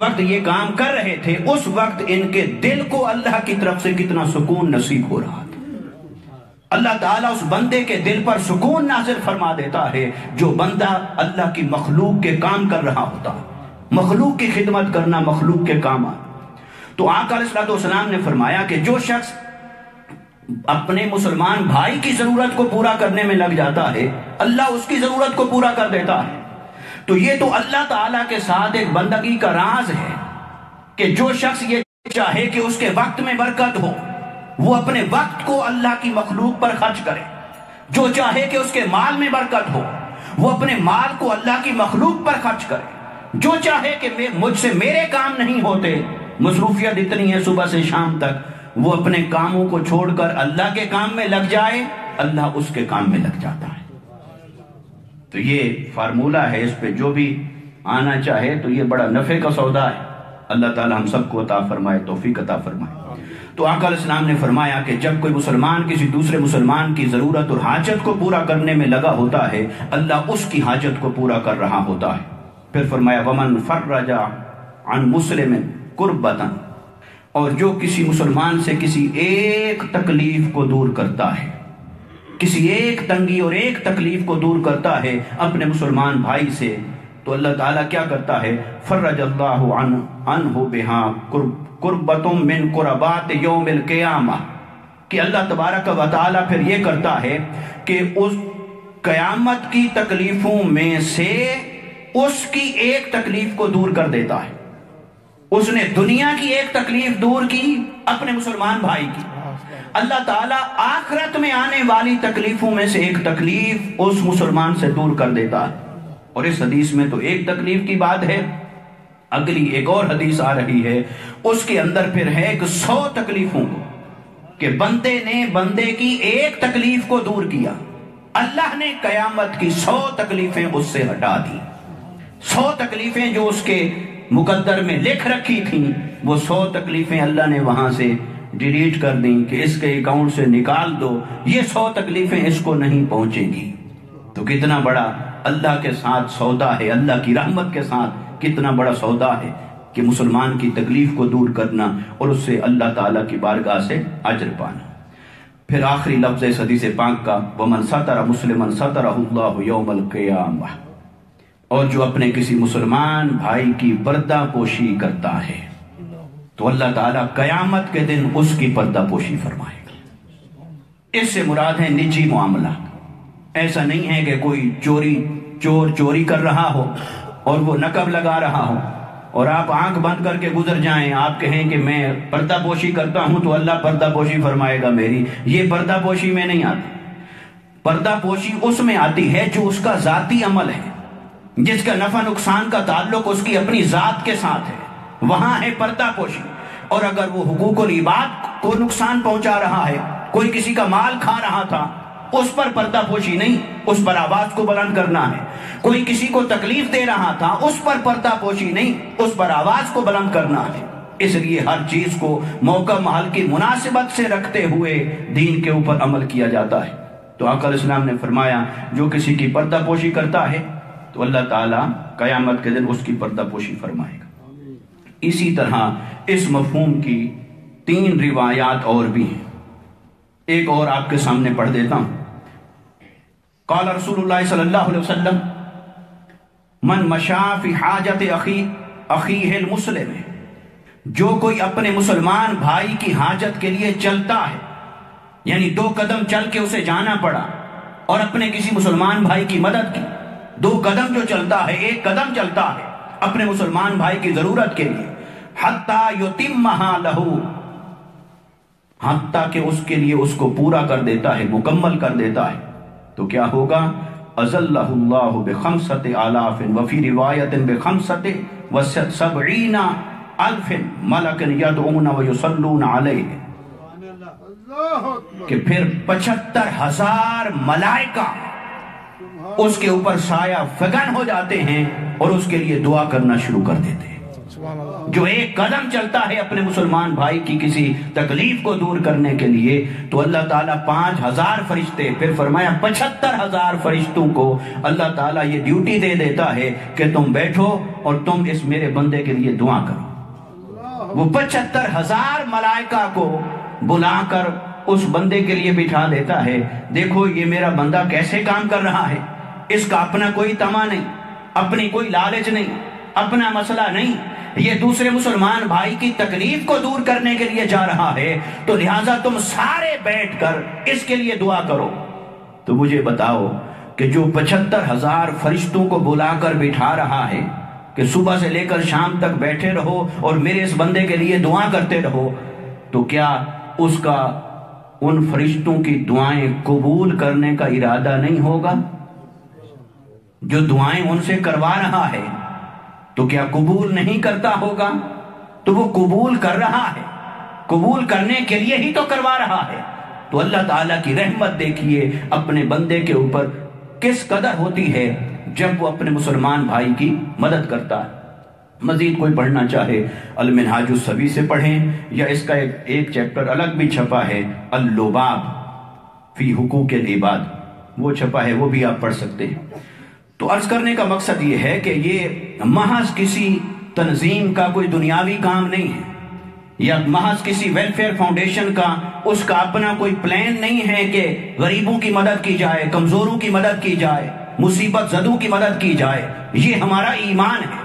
وقت یہ کام کر رہے تھے اس وقت ان کے دل کو اللہ کی طرف سے کتنا سکون نصیب ہو رہا تھا۔ اللہ تعالیٰ اس بندے کے دل پر سکون نازل فرما دیتا ہے جو بندہ اللہ کی مخلوق کے کام کر رہا ہوتا ہے۔ مخلوق کی خدمت کرنا مخلوق کے کام آنا۔ تو آقا علیہ السلام نے فرمایا کہ جو شخص اپنے مسلمان بھائی کی ضرورت کو پورا کرنے میں لگ جاتا ہے اللہ اس کی ضرورت کو پورا کر دیتا ہے۔ تو یہ تو اللہ تعالیٰ کے ساتھ ایک بندگی کا راز ہے کہ جو شخص یہ چاہے کہ اس کے وقت میں برکت ہو وہ اپنے وقت کو اللہ کی مخلوق پر خرچ کرے، جو چاہے کہ اس کے مال میں برکت ہو وہ اپنے مال کو اللہ کی مخلوق پر خرچ کرے، جو چاہے کہ مجھ سے میرے کام نہیں ہوتے، مصروفیت اتنی ہے صبح سے شام تک، وہ اپنے کاموں کو چھوڑ کر اللہ کے کام میں لگ جائے، اللہ اس کے کام میں لگ جاتا ہے۔ تو یہ فارمولہ ہے، اس پہ جو بھی آنا چاہے تو یہ بڑا نفع کا سودا ہے۔ اللہ تعالی ہم سب کو عطا فرمائے، توفیق عطا فرمائے۔ تو آقا علیہ السلام نے فرمایا کہ جب کوئی مسلمان کسی دوسرے مسلمان کی ضرورت اور حاجت کو پورا کرنے میں لگا ہوتا ہے اللہ اس کی حاجت کو پورا کر رہا ہوتا ہے۔ پھر فرمایا ومن فرج عن مسلم کربۃ، اور جو کسی مسلمان سے کسی ایک تکلیف کو دور کرتا ہے، کسی ایک تنگی اور ایک تکلیف کو دور کرتا ہے اپنے مسلمان بھائی سے، تو اللہ تعالیٰ کیا کرتا ہے فرج اللہ عنہ بہا قربۃ من قربات یوم القیامہ، کہ اللہ تبارک و تعالیٰ پھر یہ کرتا ہے کہ اس قیامت کی تکلیفوں میں سے اس کی ایک تکلیف کو دور کر دیتا ہے۔ اس نے دنیا کی ایک تکلیف دور کی اپنے مسلمان بھائی کی، اللہ تعالیٰ آخرت میں آنے والی تکلیفوں میں سے ایک تکلیف اس مسلمان سے دور کر دیتا ہے۔ اور اس حدیث میں تو ایک تکلیف کی بات ہے، اگلی ایک اور حدیث آ رہی ہے اس کے اندر پھر ہے کہ 100 تکلیفوں کو، کہ بندے نے بندے کی ایک تکلیف کو دور کیا، اللہ نے قیامت کی 100 تکلیفیں اس سے ہٹا دی۔ 100 تکلیفیں جو اس کے مقدر میں لکھ رکھی تھیں وہ 100 تکلیفیں اللہ نے وہاں سے ڈیلیٹ کر دیں کہ اس کے اکاؤنٹ سے نکال دو، یہ 100 تکلیفیں اس کو نہیں پہنچیں گی۔ تو کتنا بڑا اللہ کے ساتھ سودا ہے، اللہ کی رحمت کے ساتھ کتنا بڑا سودا ہے کہ مسلمان کی تکلیف کو دور کرنا اور اس سے اللہ تعالیٰ کی بارگاہ سے اجر پانا۔ پھر آخری لفظ اس حدیث پاک کا وَمَنْ سَتَرَ مُسْلِمًا سَتَرَهُ اللَّهُ يَوْمَ الْقِيَامَةِ، اور جو اپنے کسی مسلمان بھائی کی پردہ پوشی کرتا ہے تو اللہ تعالیٰ قیامت کے دن اس کی پردہ پوشی فرمائے گا۔ اس سے مراد ہے نجی معاملات۔ ایسا نہیں ہے کہ کوئی چور چوری کر رہا ہو اور وہ نقب لگا رہا ہو اور آپ آنکھ بند کر کے گزر جائیں، آپ کہیں کہ میں پردہ پوشی کرتا ہوں تو اللہ پردہ پوشی فرمائے گا میری۔ یہ پردہ پوشی میں نہیں آتی۔ پردہ پوشی اس میں آتی ہے جو اس کا ذاتی عمل ہے، جس کا نفع نقصان کا تعلق اس کی اپنی ذات کے ساتھ ہے، وہاں ہے پردہ پوشی۔ اور اگر وہ حقوق العباد کو نقصان پہنچا رہا ہے، کوئی کسی کا مال کھا رہا تھا، اس پر پردہ پوشی نہیں، اس پر آواز کو بلند کرنا ہے۔ کوئی کسی کو تکلیف دے رہا تھا، اس پر پردہ پوشی نہیں، اس پر آواز کو بلند کرنا ہے۔ اس لیے ہر چیز کو موقع محل کی مناسبت سے رکھتے ہوئے دین کے اوپر عمل کیا جاتا ہے۔ تو آقا علیہ السلام نے فرمایا جو کسی کی پردہ پوشی کرتا ہے تو اللہ تعالیٰ قیامت کے دن اس کی پردہ پوشی فرمائے گا۔ اسی طرح اس مفہوم کی 3 روایات اور بھی ہیں، ایک اور آپ کے سامنے پڑھ دیتا ہوں۔ قال رسول اللہ صلی اللہ علیہ وسلم من مشا فی حاجت اخیہ المسلم، جو کوئی اپنے مسلمان بھائی کی حاجت کے لیے چلتا ہے، یعنی 2 قدم چل کے اسے جانا پڑا اور اپنے کسی مسلمان بھائی کی مدد کی، 2 قدم جو چلتا ہے، 1 قدم چلتا ہے اپنے مسلمان بھائی کی ضرورت کے لیے، حتیٰ یتمہا لہو، حتیٰ کہ اس کے لیے اس کو پورا کر دیتا ہے، مکمل کر دیتا ہے، تو کیا ہوگا اذلہ اللہ بخمسۃ آلاف وفی روایت بخمسۃ وسبعین الف ملک یدعون ویصلون علیہ، کہ پھر 75,000 ملائکہ اس کے اوپر سایہ فگن ہو جاتے ہیں اور اس کے لیے دعا کرنا شروع کر دیتے ہیں۔ جو ایک قدم چلتا ہے اپنے مسلمان بھائی کی کسی تکلیف کو دور کرنے کے لیے، تو اللہ تعالیٰ 5000 فرشتے، پھر فرمایا 75000 فرشتوں کو اللہ تعالیٰ یہ ڈیوٹی دے دیتا ہے کہ تم بیٹھو اور تم اس میرے بندے کے لیے دعا کرو۔ وہ 75000 ملائکہ کو بلا کر اس بندے کے لیے بٹھا دیتا ہے۔ دیکھو یہ میرا بندہ کیسے کام کر رہا ہے، اس کا اپنا کوئی طمع نہیں، اپنی کوئی لالچ نہیں، اپنا مسئلہ نہیں، یہ دوسرے مسلمان بھائی کی تکلیف کو دور کرنے کے لیے جا رہا ہے، تو لہٰذا تم سارے بیٹھ کر اس کے لیے دعا کرو۔ تو مجھے بتاؤ کہ جو 75000 فرشتوں کو بلا کر بٹھا رہا ہے کہ صبح سے لے کر شام تک بیٹھے رہو اور میرے اس بندے کے لیے دعا کرتے رہو، تو کیا اس کا ان فرشتوں کی دعائیں قبول کرنے کا ارادہ نہیں ہوگا؟ جو دعائیں ان سے کروا رہا ہے تو کیا قبول نہیں کرتا ہوگا؟ تو وہ قبول کر رہا ہے، قبول کرنے کے لیے ہی تو کروا رہا ہے۔ تو اللہ تعالیٰ کی رحمت دیکھیے اپنے بندے کے اوپر کس قدر ہوتی ہے جب وہ اپنے مسلمان بھائی کی مدد کرتا ہے۔ مزید کوئی پڑھنا چاہے المنہاج السوی سے پڑھیں، یا اس کا ایک چیپٹر الگ بھی چھپا ہے، اللباب فی حقوق العباد، وہ چھپا ہے، وہ بھی آپ پڑھ سکتے ہیں۔ تو عرض کرنے کا مقصد یہ ہے کہ یہ محض کسی تنظیم کا کوئی دنیاوی کام نہیں ہے، یا محض کسی ویلفیئر فاؤنڈیشن کا اس کا اپنا کوئی پلان نہیں ہے کہ غریبوں کی مدد کی جائے، کمزوروں کی مدد کی جائے، مصیبت زدوں کی مدد کی جائے۔ یہ ہمارا ایمان ہے،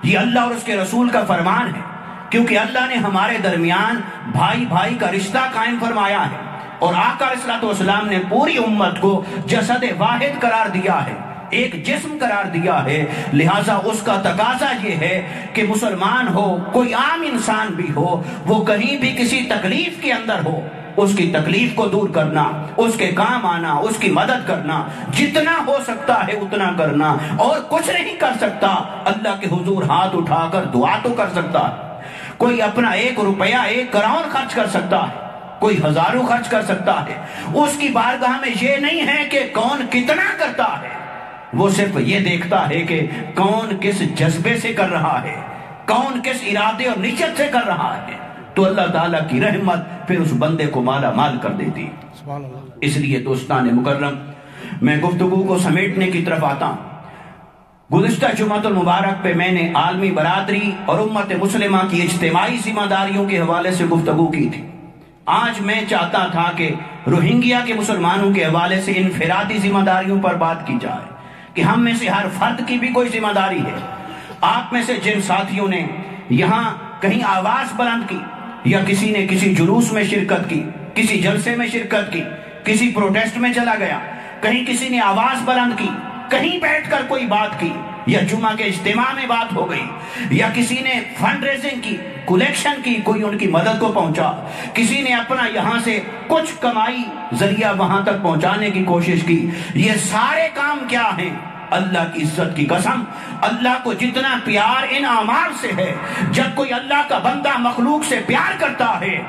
یہ اللہ اور اس کے رسول کا فرمان ہے، کیونکہ اللہ نے ہمارے درمیان بھائی بھائی کا رشتہ قائم فرمایا ہے، اور آقا علیہ الصلوۃ والسلام نے پوری امت کو جسد واحد قرار دیا ہے، ایک جسم قرار دیا ہے۔ لہٰذا اس کا تقاضا یہ ہے کہ مسلمان ہو، کوئی عام انسان بھی ہو، وہ کہیں بھی کسی تکلیف کے اندر ہو، اس کی تکلیف کو دور کرنا، اس کے کام آنا، اس کی مدد کرنا، جتنا ہو سکتا ہے اتنا کرنا، اور کچھ نہیں کر سکتا اللہ کے حضور ہاتھ اٹھا کر دعا تو کر سکتا ہے۔ کوئی اپنا 1 روپیہ 1 کروڑ خرچ کر سکتا ہے، کوئی ہزاروں خرچ کر سکتا ہے۔ اس کی بارگاہ میں یہ نہیں ہے کہ کون کتنا کرتا ہے، وہ صرف یہ دیکھتا ہے کہ کون کس جذبے سے کر رہا ہے، کون کس ارادے اور نیت سے کر رہا ہے۔ تو اللہ تعالیٰ کی رحمت پھر اس بندے کو مالا مال کر دیتی۔ اس لیے دوستان مکرم، میں گفتگو کو سمیٹنے کی طرف آتا ہوں۔ گزشتہ جمعۃ المبارک پہ میں نے عالمی برادری اور امت مسلمہ کی اجتماعی ذمہ داریوں کے حوالے سے گفتگو کی تھی۔ آج میں چاہتا تھا کہ روہنگیا کے مسلمانوں کے حوالے سے انفرادی ذمہ داریوں پر بات کی جائے، کہ ہم میں سے ہر فرد کی بھی کوئی ذمہ داری ہے۔ آپ میں سے جن ساتھیوں نے یہاں کہیں آواز بلند کی، یا کسی نے کسی جلوس میں شرکت کی، کسی جلسے میں شرکت کی، کسی پروٹیسٹ میں چلا گیا، کہیں کسی نے آواز بلند کی، کہیں بیٹھ کر کوئی بات کی، یا جمعہ کے اجتماع میں بات ہو گئی، یا کسی نے فنڈ ریزنگ کی، کلیکشن کی، کوئی ان کی مدد کو پہنچا، کسی نے اپنا یہاں سے کچھ کمائی ذریعہ وہاں تک پہنچانے کی کوشش کی۔ یہ سارے کام کیا ہیں؟ اللہ کی عزت کی قسم، اللہ کو جتنا پیار ان اعمال سے ہے، جب کوئی اللہ کا بندہ مخلوق سے پیار کرتا ہے،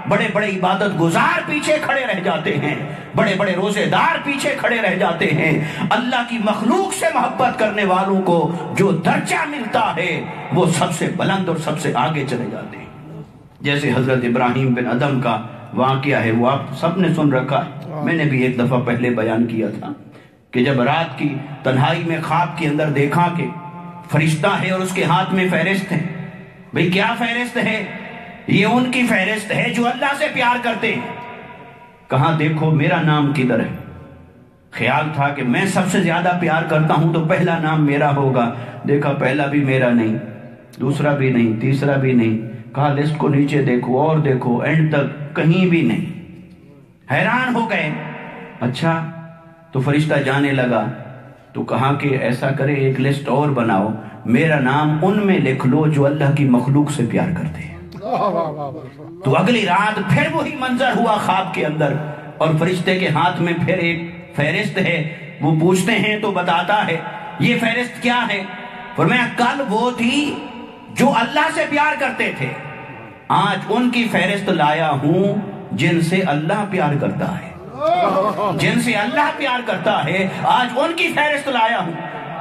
بڑے بڑے عبادت گزار پیچھے کھڑے رہ جاتے ہیں، بڑے بڑے روزے دار پیچھے کھڑے رہ جاتے ہیں۔ اللہ کی مخلوق سے محبت کرنے والوں کو جو درجہ ملتا ہے وہ سب سے بلند اور سب سے آگے چلے جاتے ہیں۔ جیسے حضرت ابراہیم بن ادم کا واقعہ ہے، وہ آپ سب نے سن رکھا ہے، میں نے بھی ایک دفعہ پہلے بیان کیا تھا کہ جب رات کی تنہائی میں خواب کے اندر دیکھا کہ فرشتہ ہے اور اس کے ہاتھ میں فہرست ہے۔ بھئی کیا فہرست ہے؟ یہ ان کی فہرست ہے جو اللہ سے پیار کرتے ہیں۔ کہاں دیکھو میرا نام کدھر ہے؟ خیال تھا کہ میں سب سے زیادہ پیار کرتا ہوں تو پہلا نام میرا ہوگا، دیکھا پہلا بھی میرا نہیں، دوسرا بھی نہیں، تیسرا بھی نہیں۔ کہا لسٹ کو نیچے دیکھو اور دیکھو، اینڈ تک کہیں بھی نہیں۔ حیران ہو گئے۔ اچھا، تو فرشتہ جانے لگا تو کہا کہ ایسا کرے ایک لسٹ اور بناؤ، میرا نام ان میں لکھ لو جو اللہ کی مخلوق سے پیار کرتے ہیں۔ تو اگلی رات پھر وہی منظر ہوا خواب کے اندر، اور فرشتے کے ہاتھ میں پھر ایک فہرست ہے۔ وہ پوچھتے ہیں تو بتاتا ہے یہ فہرست کیا ہے؟ فرمایا کل وہ تھی جو اللہ سے پیار کرتے تھے، آج ان کی فہرست لایا ہوں جن سے اللہ پیار کرتا ہے، جن سے اللہ پیار کرتا ہے، آج ان کی فہرست لایا ہوں۔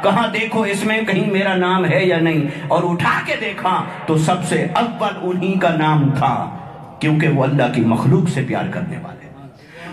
کہاں دیکھو اس میں کہیں میرا نام ہے یا نہیں، اور اٹھا کے دیکھا تو سب سے اول انہی کا نام تھا، کیونکہ وہ اللہ کی مخلوق سے پیار کرنے والے۔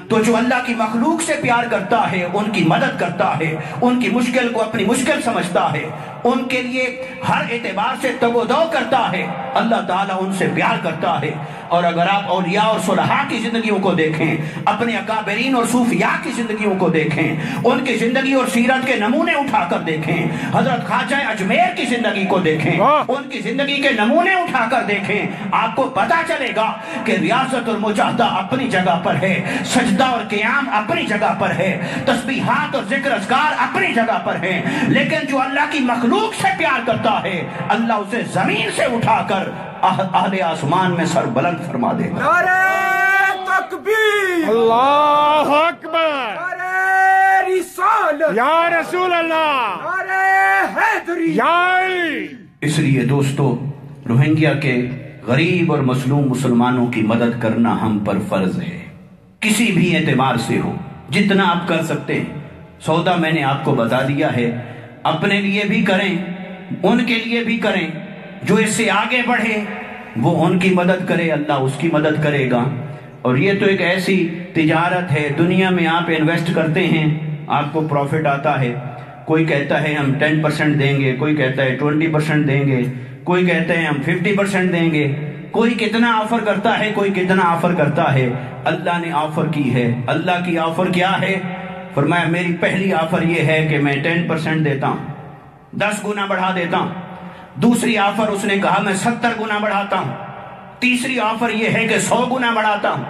تو جو اللہ کی مخلوق سے پیار کرتا ہے، ان کی مدد کرتا ہے، ان کی مشکل کو اپنی مشکل سمجھتا ہے، ان کے لیے ہر اعتبار سے تگ و دو کرتا ہے، اللہ تعالیٰ ان سے پیار کرتا ہے۔ اور اگر آپ اولیاء اور صلحاء کی زندگیوں کو دیکھیں، اپنے اکابرین اور صوفیاء کی زندگیوں کو دیکھیں، ان کی زندگی اور سیرت کے نمونے اٹھا کر دیکھیں، حضرت خواجہ اجمیر کی زندگی کو دیکھیں، ان کی زندگی کے نمونے اٹھا کر دیکھیں، آپ کو پتا چلے گا کہ ریاضت اور مجاہدہ اپنی جگہ پر ہے، سجدہ اور قیام اپنی جگہ پر ہے، تسبیحات اور ذکر اذکار اپنی جگہ پر ہیں، لیکن جو اللہ کی مخلوق سے پیار کرتا ہے، اللہ اسے زمین سے اٹھا کر اہل آسمان میں سر بلند فرما دے گا۔ نعرہ تکبیر، اللہ اکبر، نعرہ رسالت، یا رسول اللہ، نعرہ حیدری، یا علی۔ اس لیے دوستو، روہنگیا کے غریب اور مظلوم مسلمانوں کی مدد کرنا ہم پر فرض ہے، کسی بھی اعتبار سے ہو، جتنا آپ کر سکتے ہیں۔ سودا میں نے آپ کو بتا دیا ہے، اپنے لیے بھی کریں، ان کے لیے بھی کریں، جو اس سے آگے بڑھے وہ ان کی مدد کرے، اللہ اس کی مدد کرے گا۔ اور یہ تو ایک ایسی تجارت ہے، دنیا میں آپ انویسٹ کرتے ہیں، آپ کو پروفٹ آتا ہے، کوئی کہتا ہے ہم 10% دیں گے، کوئی کہتا ہے 20% دیں گے، کوئی کہتا ہے ہم 50% دیں گے، کوئی کتنا آفر کرتا ہے، کوئی کتنا آفر کرتا ہے۔ اللہ نے آفر کی ہے، اللہ کی آفر کیا ہے؟ فرمایا میری پہلی آفر یہ ہے کہ میں 10% دیتا ہوں، 10 گنا بڑھا دیتا ہوں۔ دوسری آفر اس نے کہا میں 70 گنا بڑھاتا ہوں۔ تیسری آفر یہ ہے کہ 100 گنا بڑھاتا ہوں۔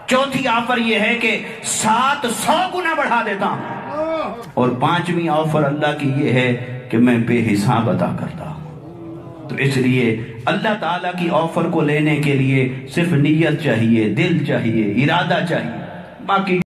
چوتھی آفر یہ ہے کہ 700 گنا بڑھا دیتا ہوں۔ اور پانچویں آفر اللہ کی یہ ہے کہ میں بے حساب عطا کرتا ہوں۔ تو اس لیے اللہ تعالیٰ کی آفر کو لینے کے لیے صرف نیت چاہیے، دل چاہیے، ارادہ چاہیے، باقی